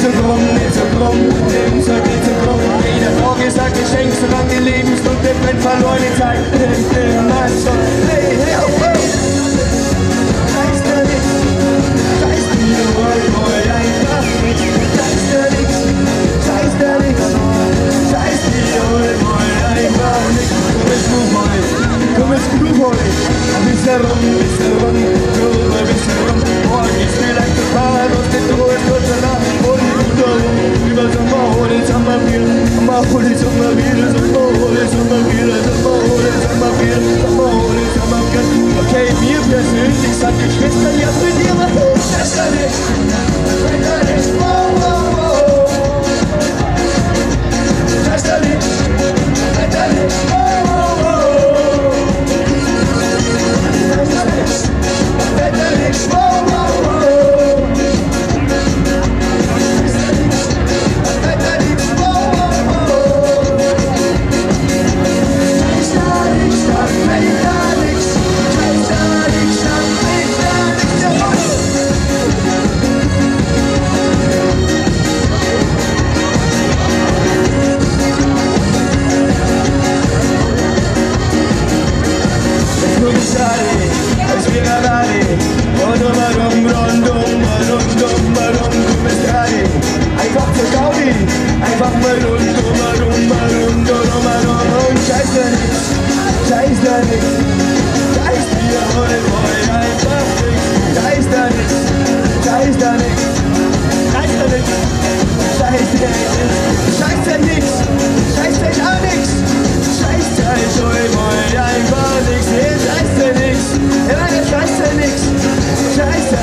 nicht so krumm, Leben sollte nicht so krumm. Jeder Tag ist ein Geschenk, solange die Lebensstunde brennt, verlorene Zeit. Immer schon, hey, hey, hey. Scheiß da nix, scheiß dir wohl einfach nix. Scheiß da nix, scheiß da nix, scheiß dir wohl einfach nix. Komm jetzt gut heute, ein bisschen rum, ein bisschen rum. Morgen ist vielleicht gefahren, aus der Ruhe ist Gott sei Dank. Und über Sommer, hol jetzt einmal Bier, hol jetzt einmal Bier, hol jetzt einmal Bier, hol jetzt einmal Bier, hol jetzt einmal Bier. Okay, mir persönlich sagt die Schwester, ja mit dir, was ist das da nicht? Wow, wow, wow. Das da nicht, wow, wow, wow. Das da nicht, wow, wow, wow. Einfach für Gaudi, einfach mal rund, scheiß da nix, scheiß da nix, scheiß dir wohl einfach nix, scheiß da nix, scheiß da nix, scheiß da nix, scheiß da nix, scheiß da nix, scheiß da auch nix, scheiß da wohl einfach nix, scheiß da nix, scheiß da nix, scheiß da